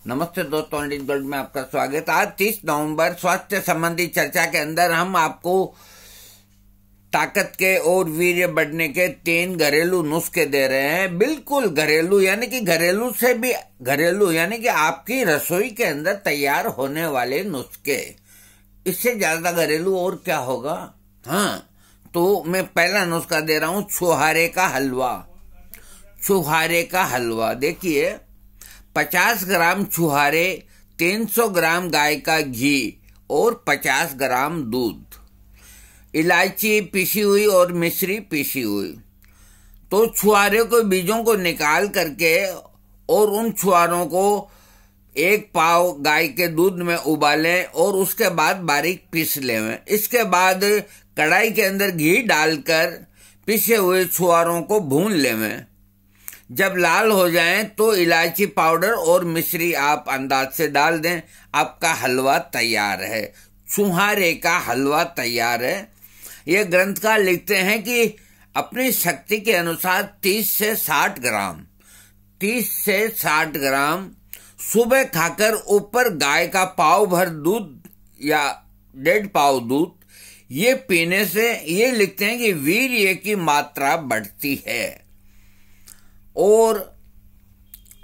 नमस्ते दोस्तों, Indian gold में आपका स्वागत। आज 30 नवंबर स्वास्थ्य संबंधी चर्चा के अंदर हम आपको ताकत के और वीर्य बढ़ने के 3 घरेलू नुस्खे दे रहे हैं। बिल्कुल घरेलू, यानी कि घरेलू से भी घरेलू, यानी कि आपकी रसोई के अंदर तैयार होने वाले नुस्खे। इससे ज्यादा घरेलू और क्या होगा। हाँ, तो मैं पहला नुस्खा दे रहा हूं, छुहारे का हलवा। छुहारे का हलवा देखिए, 50 ग्राम छुहारे, 300 ग्राम गाय का घी और 50 ग्राम दूध, इलायची पीसी हुई और मिश्री पीसी हुई। तो छुहारे को बीजों को निकाल करके और उन छुहारों को 1 पाव गाय के दूध में उबालें और उसके बाद बारीक पीस लें। इसके बाद कढ़ाई के अंदर घी डालकर पिसे हुए छुहारों को भून लें। जब लाल हो जाएं तो इलायची पाउडर और मिश्री आप अंदाज से डाल दें। आपका हलवा तैयार है। छुहारे का हलवा तैयार है। ये ग्रंथकार लिखते हैं कि अपनी शक्ति के अनुसार 30 से 60 ग्राम सुबह खाकर ऊपर गाय का पाव भर दूध या 1.5 पाव दूध, ये पीने से ये लिखते हैं कि वीर्य की मात्रा बढ़ती है और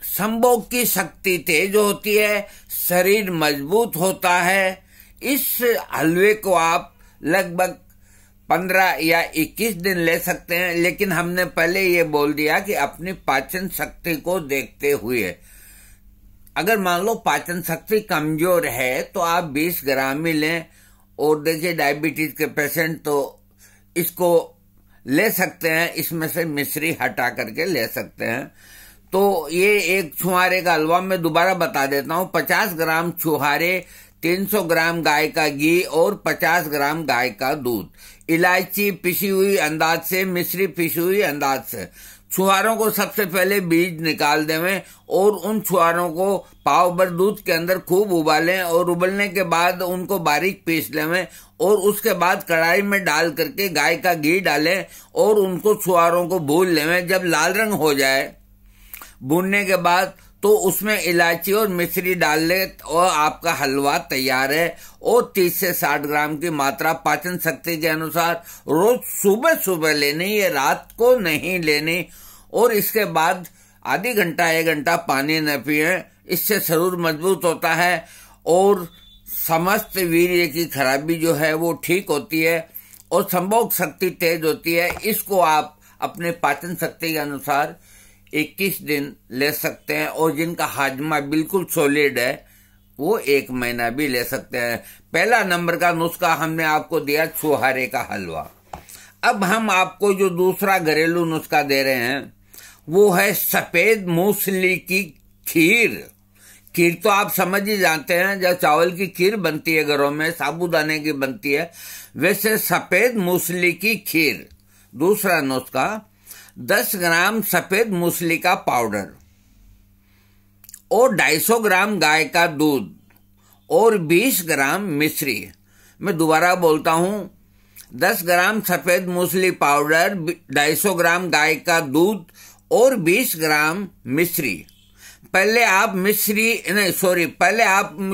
संभोग की शक्ति तेज होती है, शरीर मजबूत होता है। इस हलवे को आप लगभग 15 या 21 दिन ले सकते हैं, लेकिन हमने पहले ये बोल दिया कि अपनी पाचन शक्ति को देखते हुए, अगर मान लो पाचन शक्ति कमजोर है तो आप 20 ग्राम ही लें। और देखिए, डायबिटीज के पेशेंट तो इसको ले सकते हैं, इसमें से मिश्री हटा करके ले सकते हैं। तो ये एक छुहारे का हलवा मैं दोबारा बता देता हूं। 50 ग्राम छुहारे, 300 ग्राम गाय का घी और 50 ग्राम गाय का दूध, इलायची पिसी हुई अंदाज से, मिश्री पिसी हुई अंदाज से। छुहारों को सबसे पहले बीज निकाल देवें और उन छुहारों को पाव भर दूध के अंदर खूब उबालें और उबलने के बाद उनको बारीक पीस लेवें और उसके बाद कढ़ाई में डाल करके गाय का घी डालें और उनको छुहारों को भून लेवें। जब लाल रंग हो जाए भूनने के बाद तो उसमें इलायची और मिश्री डाल ले और आपका हलवा तैयार है। और 30 से 60 ग्राम की मात्रा पाचन शक्ति के अनुसार रोज सुबह सुबह लेनी, ये रात को नहीं लेनी। और इसके बाद आधी घंटा 1 घंटा पानी न पिए, इससे शरीर मजबूत होता है और समस्त वीर्य की खराबी जो है वो ठीक होती है और संभोग शक्ति तेज होती है। इसको आप अपने पाचन शक्ति के अनुसार 21 दिन ले सकते हैं और जिनका हाजमा बिल्कुल सॉलिड है वो 1 महीना भी ले सकते हैं। पहला नंबर का नुस्खा हमने आपको दिया, छुहारे का हलवा। अब हम आपको जो दूसरा घरेलू नुस्खा दे रहे हैं वो है सफेद मूंगफली की खीर। खीर तो आप समझ ही जानते हैं, जब चावल की खीर बनती है घरों में, साबूदाने की बनती है, वैसे सफेद मूंगफली की खीर। दूसरा नुस्खा, 10 ग्राम सफेद मूंगफली का पाउडर और 250 ग्राम गाय का दूध और 20 ग्राम मिश्री। मैं दोबारा बोलता हूं, 10 ग्राम सफेद मूंगफली पाउडर, 250 ग्राम गाय का दूध और 20 ग्राम मिश्री। पहले आप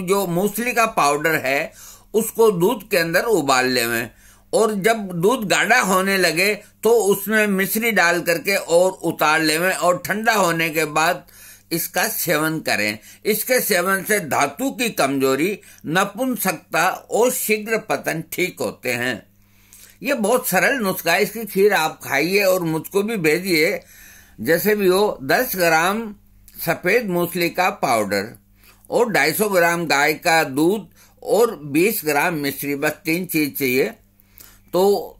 जो मूंगफली का पाउडर है उसको दूध के अंदर उबाल लें और जब दूध गाढ़ा होने लगे तो उसमें मिश्री डाल करके और उतार लें और ठंडा होने के बाद इसका सेवन करें। इसके सेवन से धातु की कमजोरी, नपुंसकता और शीघ्र पतन ठीक होते हैं। ये बहुत सरल नुस्खा है। इसकी खीर आप खाइए और मुझको भी भेजिए। जैसे भी हो, 10 ग्राम सफेद मूंगफली का पाउडर और 250 ग्राम गाय का दूध और 20 ग्राम मिश्री, बस 3 चीज चाहिए। तो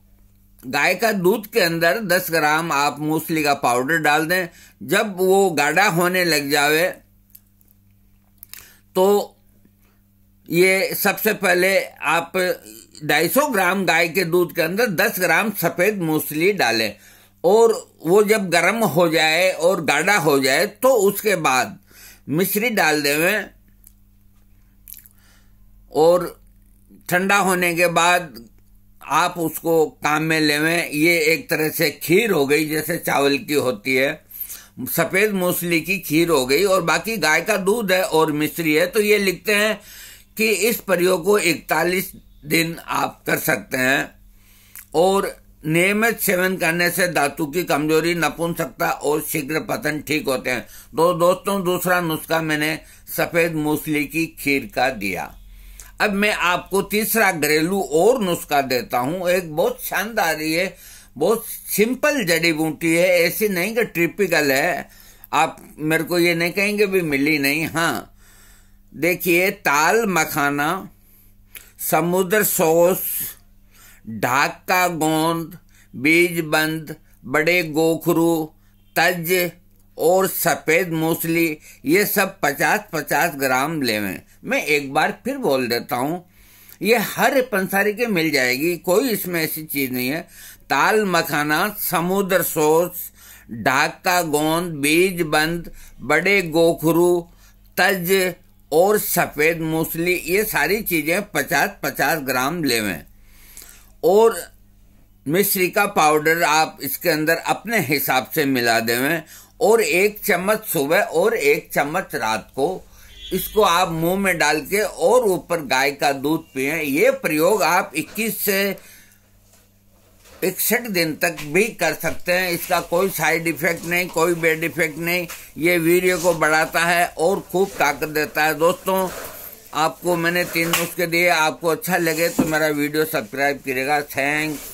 गाय का दूध के अंदर 10 ग्राम आप मूंगफली का पाउडर डाल दें। जब वो गाढ़ा होने लग जावे तो ये सबसे पहले आप 250 ग्राम गाय के दूध के अंदर 10 ग्राम सफेद मूंगफली डालें और वो जब गर्म हो जाए और गाढ़ा हो जाए तो उसके बाद मिश्री डाल देवें और ठंडा होने के बाद आप उसको काम में लेवें। ये एक तरह से खीर हो गई, जैसे चावल की होती है। सफेद मूसली की खीर हो गई, और बाकी गाय का दूध है और मिश्री है। तो ये लिखते हैं कि इस प्रयोग को 41 दिन आप कर सकते हैं, और नियमित सेवन करने से धातु की कमजोरी, नपुंसकता और शीघ्र पतन ठीक होते हैं। तो दोस्तों, दूसरा नुस्खा मैंने सफेद मूसली की खीर का दिया। अब मैं आपको तीसरा घरेलू और नुस्खा देता हूं। एक बहुत शानदार, ये बहुत सिंपल जड़ी बूटी है, ऐसी नहीं कि टिपिकल है। आप मेरे को ये नहीं कहेंगे भी मिली नहीं। हाँ, देखिए, ताल मखाना, समुद्र सॉस, ढाक का गोंद, बीज बंद, बड़े गोखरू, तज और सफेद मूसली, ये सब 50-50 ग्राम लेवें। मैं एक बार फिर बोल देता हूं, ये हर पंसारी के मिल जाएगी, कोई इसमें ऐसी चीज नहीं है। ताल मखाना, समुद्र सॉस, ढाक का गोंद, बीज बंद, बड़े गोखरू, तज और सफेद मूसली, ये सारी चीजें 50-50 ग्राम लेवें। और मिश्री का पाउडर आप इसके अंदर अपने हिसाब से मिला देवें, और 1 चम्मच सुबह और 1 चम्मच रात को इसको आप मुंह में डाल के और ऊपर गाय का दूध पिएं। ये प्रयोग आप 21 से 61 दिन तक भी कर सकते हैं। इसका कोई साइड इफेक्ट नहीं, कोई बैड इफेक्ट नहीं। ये वीर्य को बढ़ाता है और खूब ताकत देता है। दोस्तों, आपको मैंने 3 नुस्खे दिए, आपको अच्छा लगे तो मेरा वीडियो सब्सक्राइब करिएगा। थैंक्स।